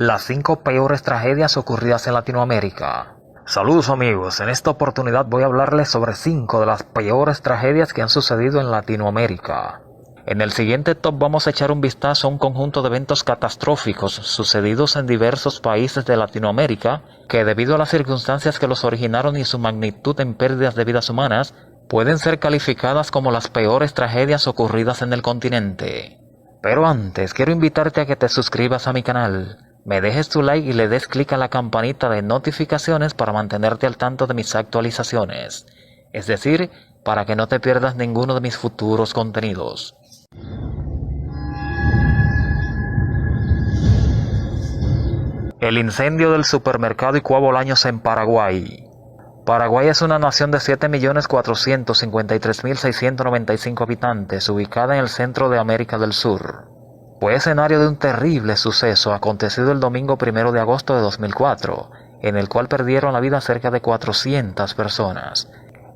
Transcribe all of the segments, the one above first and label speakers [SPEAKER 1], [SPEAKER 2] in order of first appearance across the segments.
[SPEAKER 1] Las 5 peores tragedias ocurridas en Latinoamérica. Saludos amigos, en esta oportunidad voy a hablarles sobre 5 de las peores tragedias que han sucedido en Latinoamérica. En el siguiente top vamos a echar un vistazo a un conjunto de eventos catastróficos sucedidos en diversos países de Latinoamérica que, debido a las circunstancias que los originaron y su magnitud en pérdidas de vidas humanas, pueden ser calificadas como las peores tragedias ocurridas en el continente. Pero antes, quiero invitarte a que te suscribas a mi canal, me dejes tu like y le des clic a la campanita de notificaciones para mantenerte al tanto de mis actualizaciones, es decir, para que no te pierdas ninguno de mis futuros contenidos. El incendio del supermercado Icua Bolaños en Paraguay. Paraguay es una nación de 7.453.695 habitantes, ubicada en el centro de América del Sur. Fue escenario de un terrible suceso acontecido el domingo 1 de agosto de 2004, en el cual perdieron la vida cerca de 400 personas,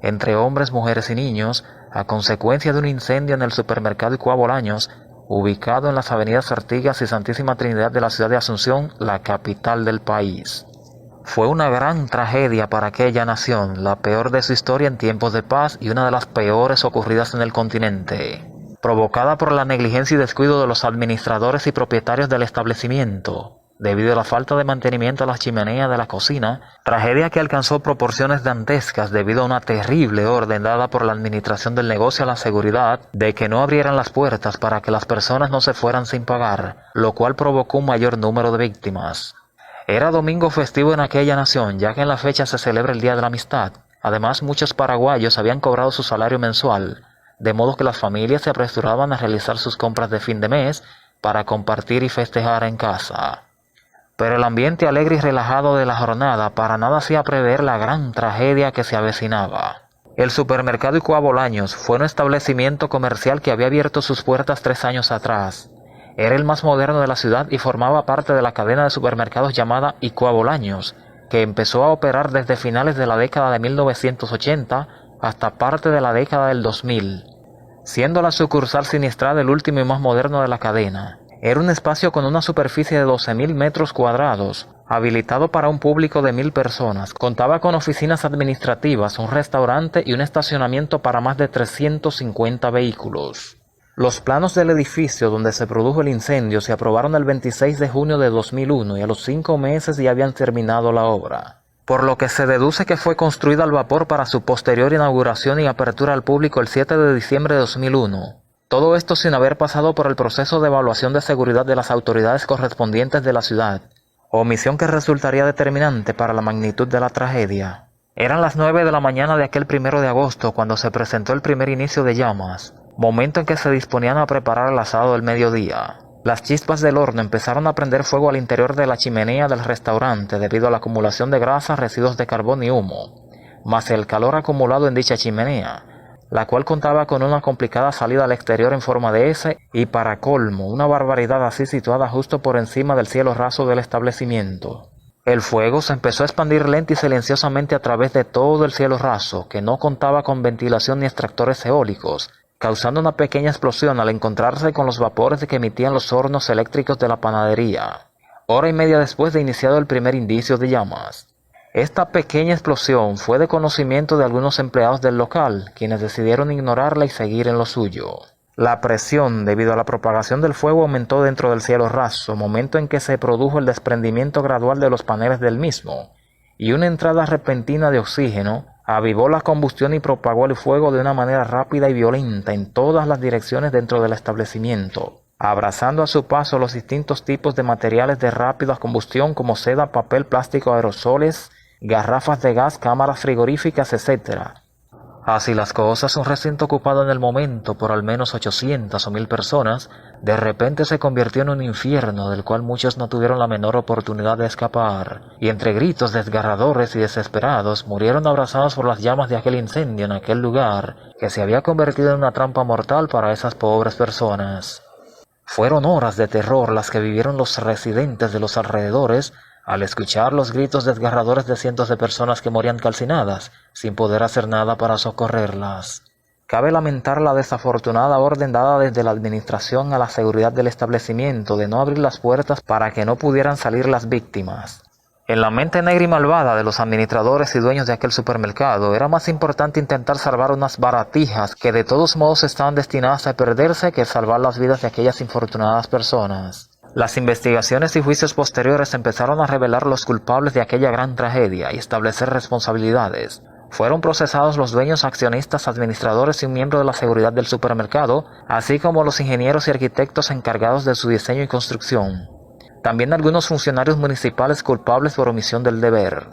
[SPEAKER 1] entre hombres, mujeres y niños, a consecuencia de un incendio en el supermercado Icua Bolaños, ubicado en las avenidas Artigas y Santísima Trinidad de la ciudad de Asunción, la capital del país. Fue una gran tragedia para aquella nación, la peor de su historia en tiempos de paz y una de las peores ocurridas en el continente, provocada por la negligencia y descuido de los administradores y propietarios del establecimiento, debido a la falta de mantenimiento a las chimeneas de la cocina, tragedia que alcanzó proporciones dantescas debido a una terrible orden dada por la administración del negocio a la seguridad de que no abrieran las puertas para que las personas no se fueran sin pagar, lo cual provocó un mayor número de víctimas. Era domingo festivo en aquella nación, ya que en la fecha se celebra el Día de la Amistad. Además, muchos paraguayos habían cobrado su salario mensual, de modo que las familias se apresuraban a realizar sus compras de fin de mes para compartir y festejar en casa. Pero el ambiente alegre y relajado de la jornada para nada hacía prever la gran tragedia que se avecinaba. El supermercado Icua Bolaños fue un establecimiento comercial que había abierto sus puertas 3 años atrás. Era el más moderno de la ciudad y formaba parte de la cadena de supermercados llamada Icua Bolaños, que empezó a operar desde finales de la década de 1980 hasta parte de la década del 2000, siendo la sucursal siniestrada el último y más moderno de la cadena. Era un espacio con una superficie de 12.000 metros cuadrados, habilitado para un público de 1.000 personas. Contaba con oficinas administrativas, un restaurante y un estacionamiento para más de 350 vehículos. Los planos del edificio donde se produjo el incendio se aprobaron el 26 de junio de 2001 y a los 5 meses ya habían terminado la obra, por lo que se deduce que fue construida al vapor para su posterior inauguración y apertura al público el 7 de diciembre de 2001. Todo esto sin haber pasado por el proceso de evaluación de seguridad de las autoridades correspondientes de la ciudad, omisión que resultaría determinante para la magnitud de la tragedia. Eran las 9 de la mañana de aquel 1 de agosto cuando se presentó el primer inicio de llamas, momento en que se disponían a preparar el asado del mediodía. Las chispas del horno empezaron a prender fuego al interior de la chimenea del restaurante debido a la acumulación de grasa, residuos de carbón y humo, más el calor acumulado en dicha chimenea, la cual contaba con una complicada salida al exterior en forma de S y, para colmo, una barbaridad así situada justo por encima del cielo raso del establecimiento. El fuego se empezó a expandir lenta y silenciosamente a través de todo el cielo raso, que no contaba con ventilación ni extractores eólicos, causando una pequeña explosión al encontrarse con los vapores que emitían los hornos eléctricos de la panadería, hora y media después de iniciado el primer indicio de llamas. Esta pequeña explosión fue de conocimiento de algunos empleados del local, quienes decidieron ignorarla y seguir en lo suyo. La presión debido a la propagación del fuego aumentó dentro del cielo raso, momento en que se produjo el desprendimiento gradual de los paneles del mismo, y una entrada repentina de oxígeno avivó la combustión y propagó el fuego de una manera rápida y violenta en todas las direcciones dentro del establecimiento, abrazando a su paso los distintos tipos de materiales de rápida combustión como seda, papel, plástico, aerosoles, garrafas de gas, cámaras frigoríficas, etc. Así las cosas, un recinto ocupado en el momento por al menos 800 o 1.000 personas, de repente se convirtió en un infierno del cual muchos no tuvieron la menor oportunidad de escapar, y entre gritos desgarradores y desesperados murieron abrazados por las llamas de aquel incendio en aquel lugar, que se había convertido en una trampa mortal para esas pobres personas. Fueron horas de terror las que vivieron los residentes de los alrededores, al escuchar los gritos desgarradores de cientos de personas que morían calcinadas, sin poder hacer nada para socorrerlas. Cabe lamentar la desafortunada orden dada desde la administración a la seguridad del establecimiento de no abrir las puertas para que no pudieran salir las víctimas. En la mente negra y malvada de los administradores y dueños de aquel supermercado, era más importante intentar salvar unas baratijas que de todos modos estaban destinadas a perderse que salvar las vidas de aquellas infortunadas personas. Las investigaciones y juicios posteriores empezaron a revelar los culpables de aquella gran tragedia y establecer responsabilidades. Fueron procesados los dueños, accionistas, administradores y un miembro de la seguridad del supermercado, así como los ingenieros y arquitectos encargados de su diseño y construcción. También algunos funcionarios municipales culpables por omisión del deber.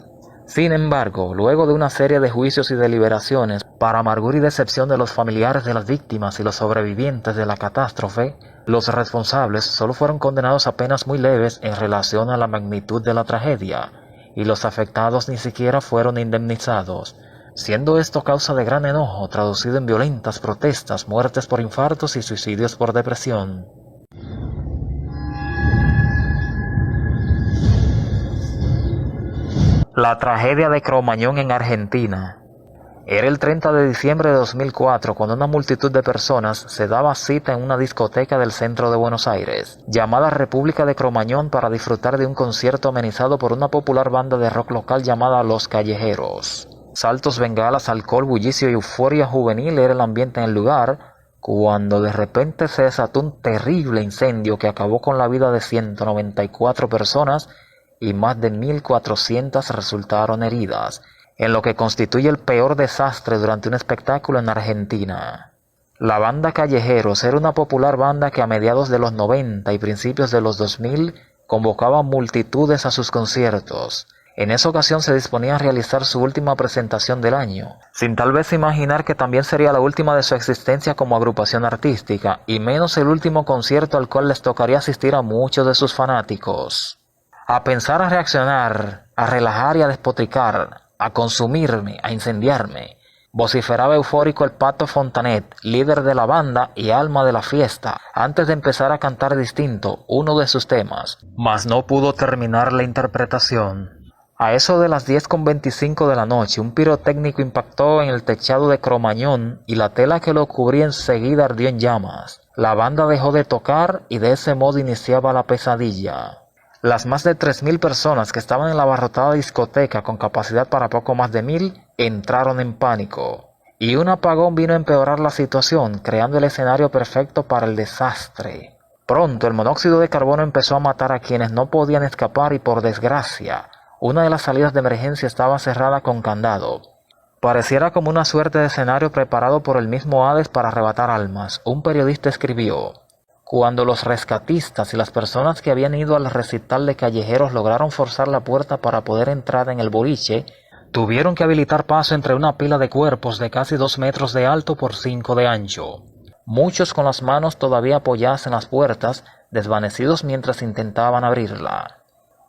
[SPEAKER 1] Sin embargo, luego de una serie de juicios y deliberaciones, para amargura y decepción de los familiares de las víctimas y los sobrevivientes de la catástrofe, los responsables solo fueron condenados a penas muy leves en relación a la magnitud de la tragedia, y los afectados ni siquiera fueron indemnizados, siendo esto causa de gran enojo traducido en violentas protestas, muertes por infartos y suicidios por depresión. La tragedia de Cromañón en Argentina. Era el 30 de diciembre de 2004 cuando una multitud de personas se daba cita en una discoteca del centro de Buenos Aires, llamada República de Cromañón, para disfrutar de un concierto amenizado por una popular banda de rock local llamada Los Callejeros. Saltos, bengalas, alcohol, bullicio y euforia juvenil era el ambiente en el lugar, cuando de repente se desató un terrible incendio que acabó con la vida de 194 personas y más de 1.400 resultaron heridas, en lo que constituye el peor desastre durante un espectáculo en Argentina. La banda Callejeros era una popular banda que a mediados de los 90 y principios de los 2000 convocaba multitudes a sus conciertos. En esa ocasión se disponía a realizar su última presentación del año, sin tal vez imaginar que también sería la última de su existencia como agrupación artística, y menos el último concierto al cual les tocaría asistir a muchos de sus fanáticos. A pensar, a reaccionar, a relajar y a despotricar, a consumirme, a incendiarme, vociferaba eufórico el Pato Fontanet, líder de la banda y alma de la fiesta, antes de empezar a cantar distinto uno de sus temas, mas no pudo terminar la interpretación. A eso de las 10:25 de la noche, un pirotécnico impactó en el techado de Cromañón y la tela que lo cubría enseguida ardió en llamas. La banda dejó de tocar y de ese modo iniciaba la pesadilla. Las más de 3.000 personas que estaban en la abarrotada discoteca con capacidad para poco más de 1.000 entraron en pánico. Y un apagón vino a empeorar la situación, creando el escenario perfecto para el desastre. Pronto el monóxido de carbono empezó a matar a quienes no podían escapar y, por desgracia, una de las salidas de emergencia estaba cerrada con candado. Pareciera como una suerte de escenario preparado por el mismo Hades para arrebatar almas. Un periodista escribió: cuando los rescatistas y las personas que habían ido al recital de Callejeros lograron forzar la puerta para poder entrar en el boliche, tuvieron que habilitar paso entre una pila de cuerpos de casi 2 metros de alto por 5 de ancho. Muchos con las manos todavía apoyadas en las puertas, desvanecidos mientras intentaban abrirla.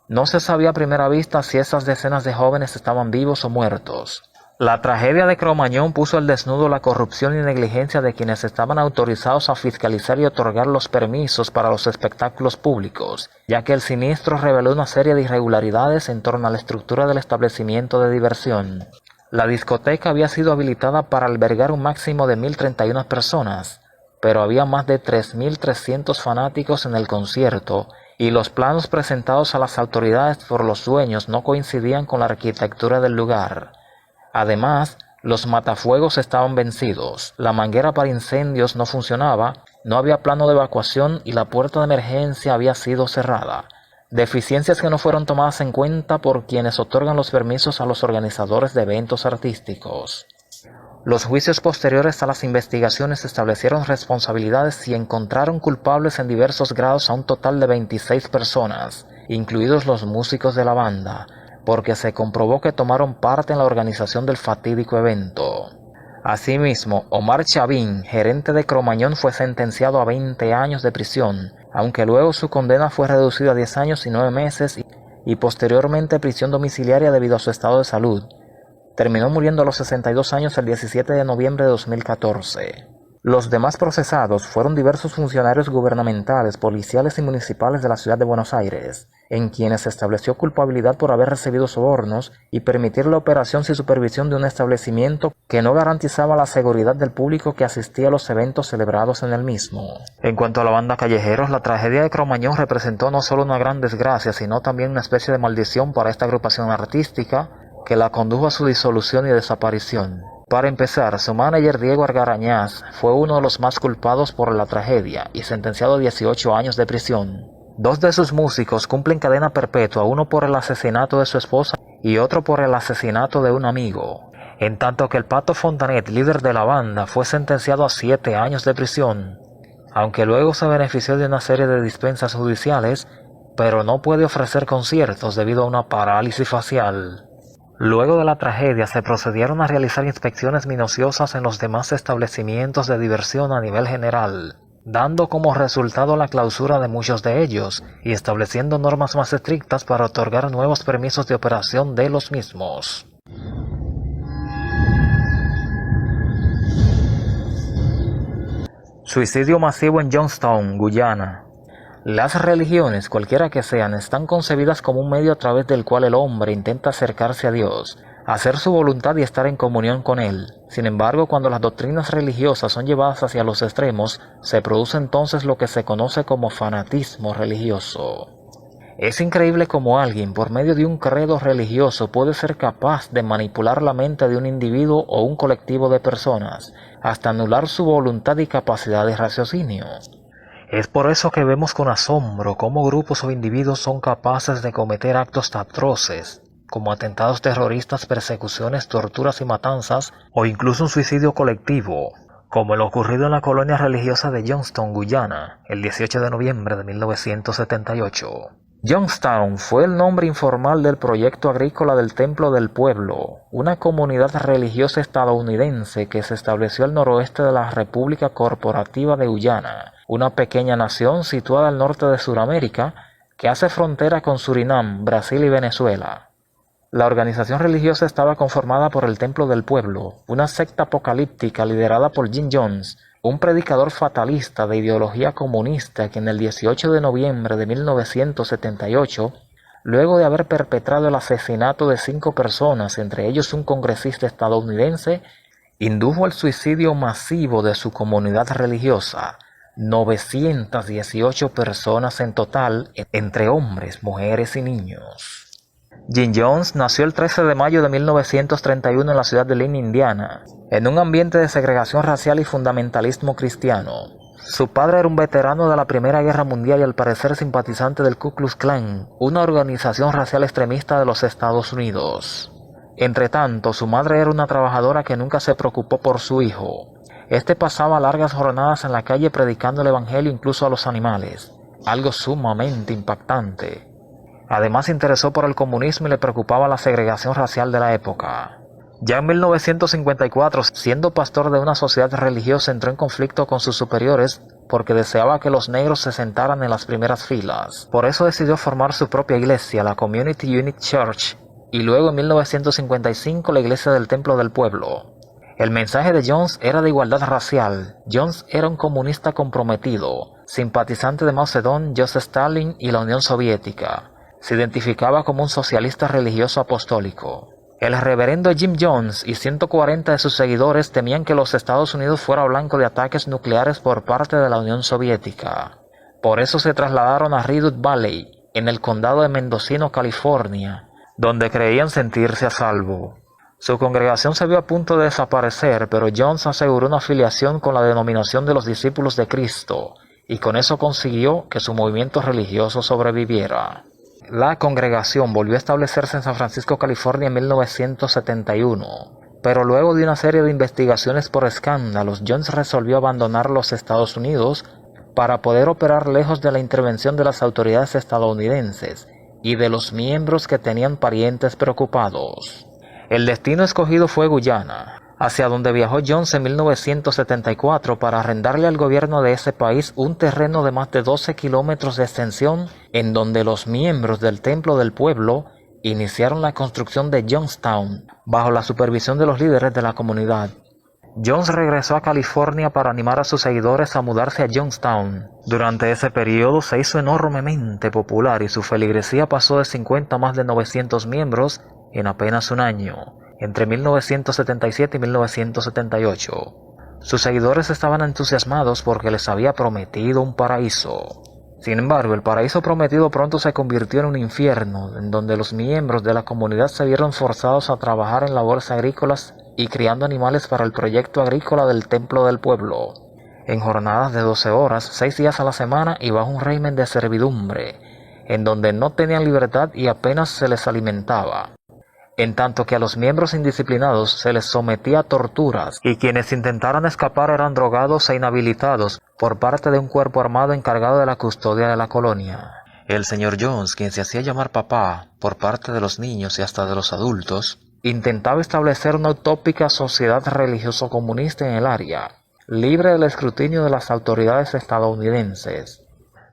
[SPEAKER 1] No se sabía a primera vista si esas decenas de jóvenes estaban vivos o muertos. La tragedia de Cromañón puso al desnudo la corrupción y negligencia de quienes estaban autorizados a fiscalizar y otorgar los permisos para los espectáculos públicos, ya que el siniestro reveló una serie de irregularidades en torno a la estructura del establecimiento de diversión. La discoteca había sido habilitada para albergar un máximo de 1.031 personas, pero había más de 3.300 fanáticos en el concierto, y los planos presentados a las autoridades por los dueños no coincidían con la arquitectura del lugar. Además, los matafuegos estaban vencidos, la manguera para incendios no funcionaba, no había plano de evacuación y la puerta de emergencia había sido cerrada. Deficiencias que no fueron tomadas en cuenta por quienes otorgan los permisos a los organizadores de eventos artísticos. Los juicios posteriores a las investigaciones establecieron responsabilidades y encontraron culpables en diversos grados a un total de 26 personas, incluidos los músicos de la banda, porque se comprobó que tomaron parte en la organización del fatídico evento. Asimismo, Omar Chavín, gerente de Cromañón, fue sentenciado a 20 años de prisión, aunque luego su condena fue reducida a 10 años y 9 meses y posteriormente prisión domiciliaria debido a su estado de salud. Terminó muriendo a los 62 años el 17 de noviembre de 2014. Los demás procesados fueron diversos funcionarios gubernamentales, policiales y municipales de la ciudad de Buenos Aires, en quienes se estableció culpabilidad por haber recibido sobornos y permitir la operación sin supervisión de un establecimiento que no garantizaba la seguridad del público que asistía a los eventos celebrados en el mismo. En cuanto a la banda Callejeros, la tragedia de Cromañón representó no solo una gran desgracia, sino también una especie de maldición para esta agrupación artística que la condujo a su disolución y desaparición. Para empezar, su manager Diego Argarañaz fue uno de los más culpados por la tragedia y sentenciado a 18 años de prisión. Dos de sus músicos cumplen cadena perpetua, uno por el asesinato de su esposa y otro por el asesinato de un amigo, en tanto que el Pato Fontanet, líder de la banda, fue sentenciado a 7 años de prisión, aunque luego se benefició de una serie de dispensas judiciales, pero no puede ofrecer conciertos debido a una parálisis facial. Luego de la tragedia se procedieron a realizar inspecciones minuciosas en los demás establecimientos de diversión a nivel general, dando como resultado la clausura de muchos de ellos y estableciendo normas más estrictas para otorgar nuevos permisos de operación de los mismos. Suicidio masivo en Johnstown, Guyana. Las religiones, cualquiera que sean, están concebidas como un medio a través del cual el hombre intenta acercarse a Dios, hacer su voluntad y estar en comunión con Él. Sin embargo, cuando las doctrinas religiosas son llevadas hacia los extremos, se produce entonces lo que se conoce como fanatismo religioso. Es increíble cómo alguien, por medio de un credo religioso, puede ser capaz de manipular la mente de un individuo o un colectivo de personas, hasta anular su voluntad y capacidad de raciocinio. Es por eso que vemos con asombro cómo grupos o individuos son capaces de cometer actos atroces, como atentados terroristas, persecuciones, torturas y matanzas, o incluso un suicidio colectivo, como lo ocurrido en la colonia religiosa de Johnstown, Guyana, el 18 de noviembre de 1978. Johnstown fue el nombre informal del proyecto agrícola del Templo del Pueblo, una comunidad religiosa estadounidense que se estableció al noroeste de la República Corporativa de Guyana, una pequeña nación situada al norte de Sudamérica que hace frontera con Surinam, Brasil y Venezuela. La organización religiosa estaba conformada por el Templo del Pueblo, una secta apocalíptica liderada por Jim Jones, un predicador fatalista de ideología comunista que en el 18 de noviembre de 1978, luego de haber perpetrado el asesinato de 5 personas, entre ellos un congresista estadounidense, indujo al suicidio masivo de su comunidad religiosa, 918 personas en total, entre hombres, mujeres y niños. Jim Jones nació el 13 de mayo de 1931 en la ciudad de Lynn, Indiana, en un ambiente de segregación racial y fundamentalismo cristiano. Su padre era un veterano de la Primera Guerra Mundial y al parecer simpatizante del Ku Klux Klan, una organización racial extremista de los Estados Unidos. Entretanto, su madre era una trabajadora que nunca se preocupó por su hijo. Este pasaba largas jornadas en la calle predicando el evangelio incluso a los animales, algo sumamente impactante. Además se interesó por el comunismo y le preocupaba la segregación racial de la época. Ya en 1954, siendo pastor de una sociedad religiosa, entró en conflicto con sus superiores porque deseaba que los negros se sentaran en las primeras filas. Por eso decidió formar su propia iglesia, la Community Unit Church, y luego en 1955 la Iglesia del Templo del Pueblo. El mensaje de Jones era de igualdad racial. Jones era un comunista comprometido, simpatizante de Mao Zedong, Joseph Stalin y la Unión Soviética. Se identificaba como un socialista religioso apostólico. El reverendo Jim Jones y 140 de sus seguidores temían que los Estados Unidos fuera blanco de ataques nucleares por parte de la Unión Soviética. Por eso se trasladaron a Redwood Valley, en el condado de Mendocino, California, donde creían sentirse a salvo. Su congregación se vio a punto de desaparecer, pero Jones aseguró una afiliación con la denominación de los discípulos de Cristo, y con eso consiguió que su movimiento religioso sobreviviera. La congregación volvió a establecerse en San Francisco, California en 1971, pero luego de una serie de investigaciones por escándalos, Jones resolvió abandonar los Estados Unidos para poder operar lejos de la intervención de las autoridades estadounidenses y de los miembros que tenían parientes preocupados. El destino escogido fue Guyana, hacia donde viajó Jones en 1974 para arrendarle al gobierno de ese país un terreno de más de 12 kilómetros de extensión en donde los miembros del Templo del Pueblo iniciaron la construcción de Johnstown bajo la supervisión de los líderes de la comunidad. Jones regresó a California para animar a sus seguidores a mudarse a Johnstown. Durante ese periodo se hizo enormemente popular y su feligresía pasó de 50 a más de 900 miembros en apenas un año, entre 1977 y 1978. Sus seguidores estaban entusiasmados porque les había prometido un paraíso. Sin embargo, el paraíso prometido pronto se convirtió en un infierno, en donde los miembros de la comunidad se vieron forzados a trabajar en labores agrícolas y criando animales para el proyecto agrícola del templo del pueblo, en jornadas de 12 horas, 6 días a la semana y bajo un régimen de servidumbre, en donde no tenían libertad y apenas se les alimentaba, en tanto que a los miembros indisciplinados se les sometía a torturas y quienes intentaran escapar eran drogados e inhabilitados por parte de un cuerpo armado encargado de la custodia de la colonia. El señor Jones, quien se hacía llamar papá por parte de los niños y hasta de los adultos, intentaba establecer una utópica sociedad religioso-comunista en el área, libre del escrutinio de las autoridades estadounidenses.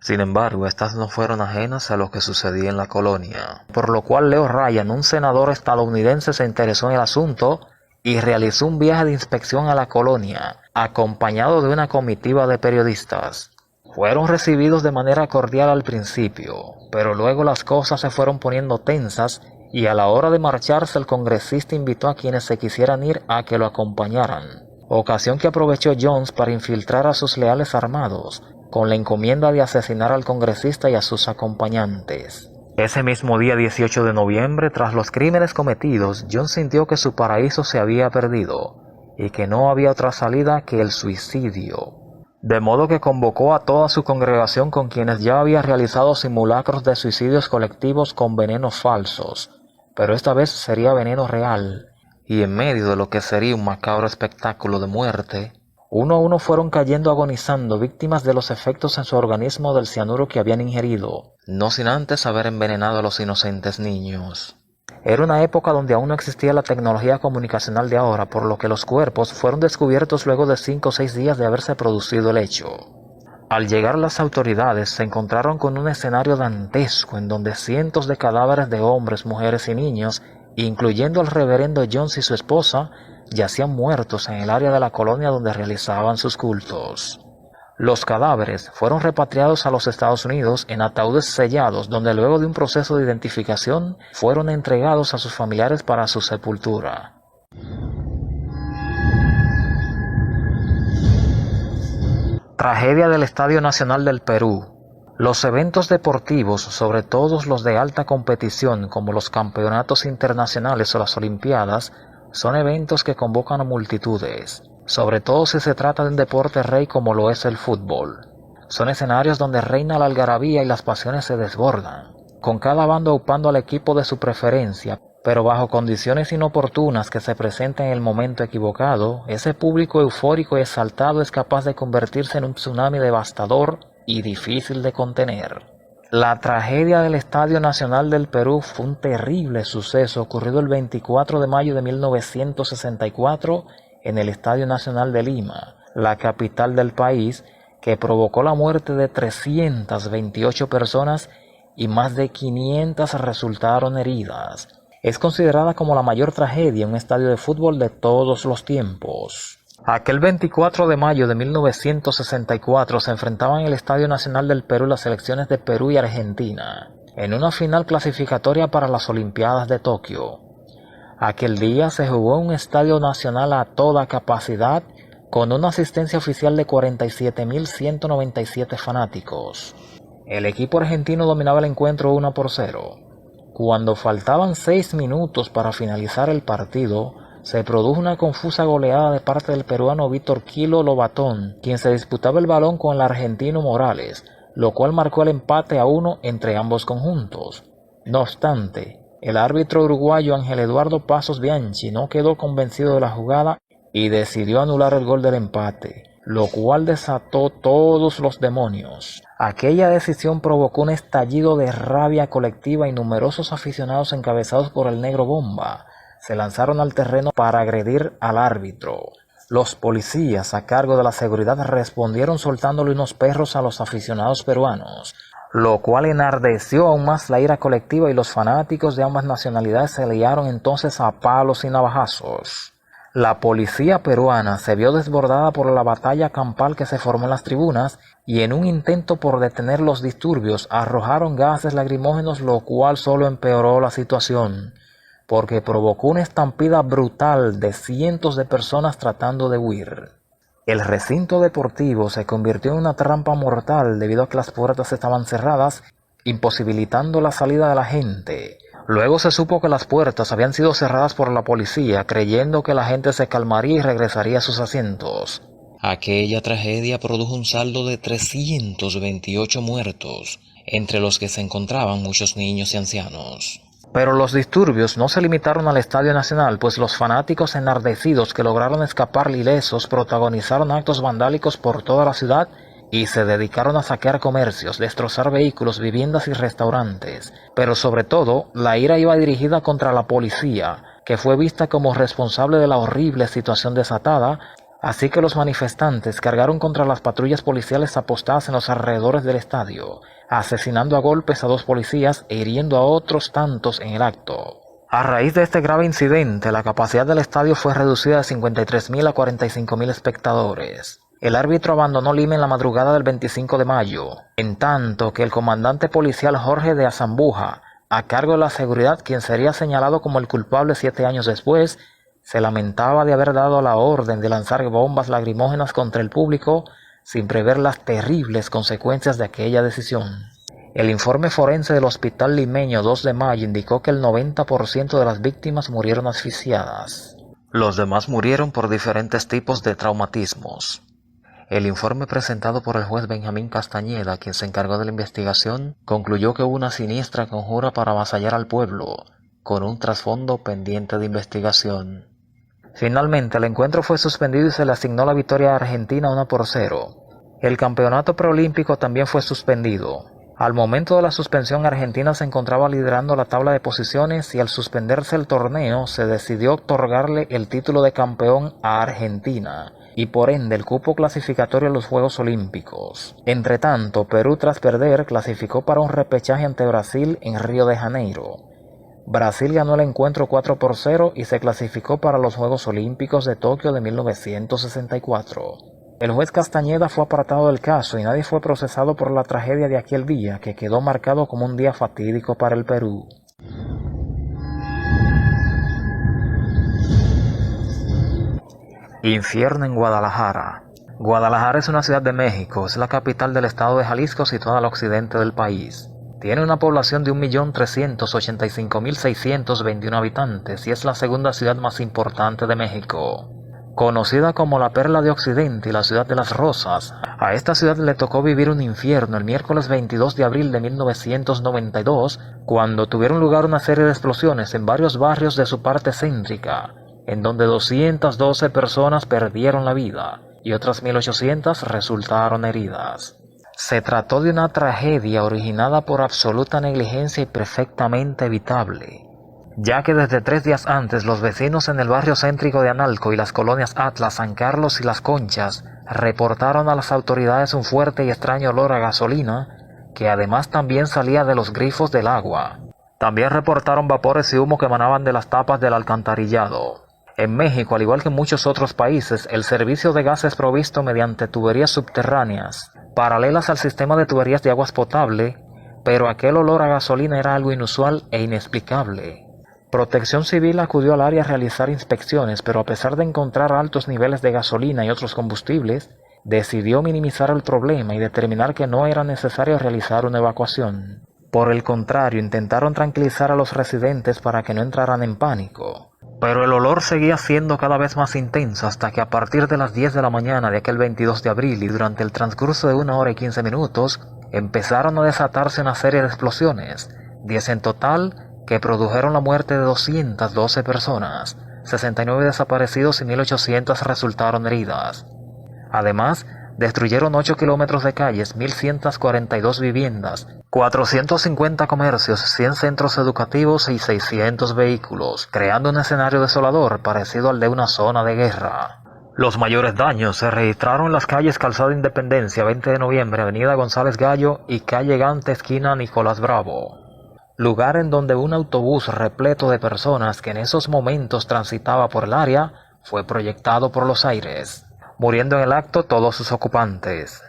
[SPEAKER 1] Sin embargo, estas no fueron ajenas a lo que sucedía en la colonia, por lo cual Leo Ryan, un senador estadounidense, se interesó en el asunto y realizó un viaje de inspección a la colonia, acompañado de una comitiva de periodistas. Fueron recibidos de manera cordial al principio, pero luego las cosas se fueron poniendo tensas y a la hora de marcharse el congresista invitó a quienes se quisieran ir a que lo acompañaran, ocasión que aprovechó Jones para infiltrar a sus leales armados, con la encomienda de asesinar al congresista y a sus acompañantes. Ese mismo día 18 de noviembre, tras los crímenes cometidos, Jones sintió que su paraíso se había perdido y que no había otra salida que el suicidio. De modo que convocó a toda su congregación, con quienes ya había realizado simulacros de suicidios colectivos con venenos falsos, pero esta vez sería veneno real, y en medio de lo que sería un macabro espectáculo de muerte, uno a uno fueron cayendo agonizando, víctimas de los efectos en su organismo del cianuro que habían ingerido, no sin antes haber envenenado a los inocentes niños. Era una época donde aún no existía la tecnología comunicacional de ahora, por lo que los cuerpos fueron descubiertos luego de 5 o 6 días de haberse producido el hecho. Al llegar las autoridades, se encontraron con un escenario dantesco en donde cientos de cadáveres de hombres, mujeres y niños, incluyendo al reverendo Jones y su esposa, yacían muertos en el área de la colonia donde realizaban sus cultos. Los cadáveres fueron repatriados a los Estados Unidos en ataúdes sellados, donde luego de un proceso de identificación fueron entregados a sus familiares para su sepultura. Tragedia del Estadio Nacional del Perú. Los eventos deportivos, sobre todo los de alta competición como los campeonatos internacionales o las olimpiadas, son eventos que convocan a multitudes, sobre todo si se trata de un deporte rey como lo es el fútbol. Son escenarios donde reina la algarabía y las pasiones se desbordan, con cada bando aupando al equipo de su preferencia, pero bajo condiciones inoportunas que se presenten en el momento equivocado, ese público eufórico y exaltado es capaz de convertirse en un tsunami devastador y difícil de contener. La tragedia del Estadio Nacional del Perú fue un terrible suceso ocurrido el 24 de mayo de 1964 en el Estadio Nacional de Lima, la capital del país, que provocó la muerte de 328 personas y más de 500 resultaron heridas. Es considerada como la mayor tragedia en un estadio de fútbol de todos los tiempos. Aquel 24 de mayo de 1964 se enfrentaban en el Estadio Nacional del Perú las selecciones de Perú y Argentina, en una final clasificatoria para las Olimpiadas de Tokio. Aquel día se jugó en un estadio nacional a toda capacidad, con una asistencia oficial de 47.197 fanáticos. El equipo argentino dominaba el encuentro 1-0. Cuando faltaban 6 minutos para finalizar el partido, se produjo una confusa goleada de parte del peruano Víctor Kilo Lobatón, quien se disputaba el balón con el argentino Morales, lo cual marcó el empate a 1 entre ambos conjuntos. No obstante, el árbitro uruguayo Ángel Eduardo Pasos Bianchi no quedó convencido de la jugada y decidió anular el gol del empate, lo cual desató todos los demonios. Aquella decisión provocó un estallido de rabia colectiva y numerosos aficionados encabezados por el Negro Bomba se lanzaron al terreno para agredir al árbitro. Los policías a cargo de la seguridad respondieron soltándole unos perros a los aficionados peruanos, lo cual enardeció aún más la ira colectiva y los fanáticos de ambas nacionalidades se liaron entonces a palos y navajazos. La policía peruana se vio desbordada por la batalla campal que se formó en las tribunas y en un intento por detener los disturbios arrojaron gases lacrimógenos, lo cual solo empeoró la situación, porque provocó una estampida brutal de cientos de personas tratando de huir. El recinto deportivo se convirtió en una trampa mortal debido a que las puertas estaban cerradas, imposibilitando la salida de la gente. Luego se supo que las puertas habían sido cerradas por la policía, creyendo que la gente se calmaría y regresaría a sus asientos. Aquella tragedia produjo un saldo de 328 muertos, entre los que se encontraban muchos niños y ancianos. Pero los disturbios no se limitaron al Estadio Nacional, pues los fanáticos enardecidos que lograron escapar ilesos protagonizaron actos vandálicos por toda la ciudad y se dedicaron a saquear comercios, destrozar vehículos, viviendas y restaurantes. Pero sobre todo, la ira iba dirigida contra la policía, que fue vista como responsable de la horrible situación desatada, así que los manifestantes cargaron contra las patrullas policiales apostadas en los alrededores del estadio, asesinando a golpes a 2 policías e hiriendo a otros tantos en el acto. A raíz de este grave incidente, la capacidad del estadio fue reducida de 53.000 a 45.000 espectadores. El árbitro abandonó Lima en la madrugada del 25 de mayo, en tanto que el comandante policial Jorge de Azambuja, a cargo de la seguridad, quien sería señalado como el culpable 7 años después, se lamentaba de haber dado la orden de lanzar bombas lacrimógenas contra el público sin prever las terribles consecuencias de aquella decisión. El informe forense del Hospital Limeño 2 de mayo indicó que el 90% de las víctimas murieron asfixiadas. Los demás murieron por diferentes tipos de traumatismos. El informe presentado por el juez Benjamín Castañeda, quien se encargó de la investigación, concluyó que hubo una siniestra conjura para avasallar al pueblo, con un trasfondo pendiente de investigación. Finalmente, el encuentro fue suspendido y se le asignó la victoria a Argentina 1-0. El campeonato preolímpico también fue suspendido. Al momento de la suspensión, Argentina se encontraba liderando la tabla de posiciones y al suspenderse el torneo se decidió otorgarle el título de campeón a Argentina y por ende el cupo clasificatorio a los Juegos Olímpicos. Entretanto, Perú, tras perder, clasificó para un repechaje ante Brasil en Río de Janeiro. Brasil ganó el encuentro 4-0 y se clasificó para los Juegos Olímpicos de Tokio de 1964. El juez Castañeda fue apartado del caso y nadie fue procesado por la tragedia de aquel día, que quedó marcado como un día fatídico para el Perú. Infierno en Guadalajara. Guadalajara es una ciudad de México, es la capital del estado de Jalisco situada al occidente del país. Tiene una población de 1.385.621 habitantes y es la segunda ciudad más importante de México. Conocida como la Perla de Occidente y la Ciudad de las Rosas, a esta ciudad le tocó vivir un infierno el miércoles 22 de abril de 1992, cuando tuvieron lugar una serie de explosiones en varios barrios de su parte céntrica, en donde 212 personas perdieron la vida y otras 1.800 resultaron heridas. Se trató de una tragedia originada por absoluta negligencia y perfectamente evitable, ya que desde 3 días antes los vecinos en el barrio céntrico de Analco y las colonias Atlas, San Carlos y Las Conchas reportaron a las autoridades un fuerte y extraño olor a gasolina, que además también salía de los grifos del agua. También reportaron vapores y humo que emanaban de las tapas del alcantarillado. En México, al igual que en muchos otros países, el servicio de gas es provisto mediante tuberías subterráneas, paralelas al sistema de tuberías de aguas potable, pero aquel olor a gasolina era algo inusual e inexplicable. Protección Civil acudió al área a realizar inspecciones, pero a pesar de encontrar altos niveles de gasolina y otros combustibles, decidió minimizar el problema y determinar que no era necesario realizar una evacuación. Por el contrario, intentaron tranquilizar a los residentes para que no entraran en pánico. Pero el olor seguía siendo cada vez más intenso hasta que a partir de las 10 de la mañana de aquel 22 de abril y durante el transcurso de 1 hora y 15 minutos, empezaron a desatarse una serie de explosiones, 10 en total, que produjeron la muerte de 212 personas, 69 desaparecidos y 1.800 resultaron heridas. Además, destruyeron 8 kilómetros de calles, 1.142 viviendas, 450 comercios, 100 centros educativos y 600 vehículos, creando un escenario desolador parecido al de una zona de guerra. Los mayores daños se registraron en las calles Calzada Independencia, 20 de noviembre, Avenida González Gallo y Calle Gante, esquina Nicolás Bravo. Lugar en donde un autobús repleto de personas que en esos momentos transitaba por el área fue proyectado por los aires, muriendo en el acto todos sus ocupantes.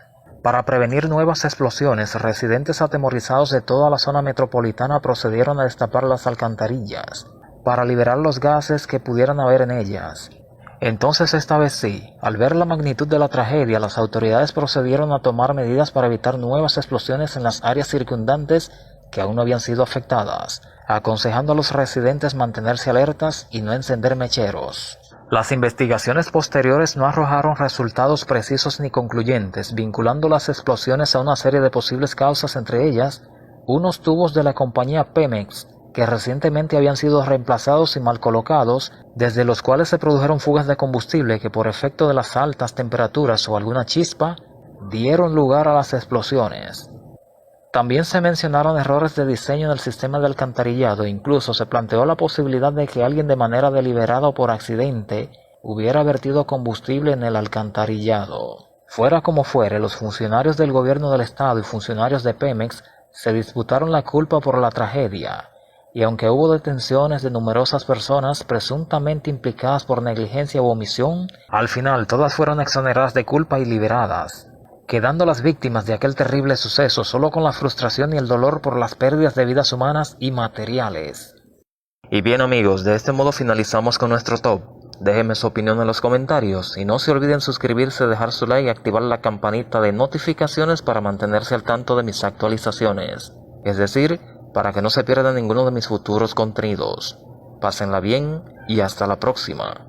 [SPEAKER 1] Para prevenir nuevas explosiones, residentes atemorizados de toda la zona metropolitana procedieron a destapar las alcantarillas para liberar los gases que pudieran haber en ellas. Entonces, esta vez sí, al ver la magnitud de la tragedia, las autoridades procedieron a tomar medidas para evitar nuevas explosiones en las áreas circundantes que aún no habían sido afectadas, aconsejando a los residentes mantenerse alertas y no encender mecheros. Las investigaciones posteriores no arrojaron resultados precisos ni concluyentes, vinculando las explosiones a una serie de posibles causas, entre ellas, unos tubos de la compañía Pemex, que recientemente habían sido reemplazados y mal colocados, desde los cuales se produjeron fugas de combustible que por efecto de las altas temperaturas o alguna chispa, dieron lugar a las explosiones. También se mencionaron errores de diseño en el sistema de alcantarillado e incluso se planteó la posibilidad de que alguien de manera deliberada o por accidente hubiera vertido combustible en el alcantarillado. Fuera como fuere, los funcionarios del gobierno del estado y funcionarios de Pemex se disputaron la culpa por la tragedia, y aunque hubo detenciones de numerosas personas presuntamente implicadas por negligencia u omisión, al final todas fueron exoneradas de culpa y liberadas, quedando las víctimas de aquel terrible suceso solo con la frustración y el dolor por las pérdidas de vidas humanas y materiales. Y bien amigos, de este modo finalizamos con nuestro top. Déjenme su opinión en los comentarios y no se olviden suscribirse, dejar su like y activar la campanita de notificaciones para mantenerse al tanto de mis actualizaciones, es decir, para que no se pierda ninguno de mis futuros contenidos. Pásenla bien y hasta la próxima.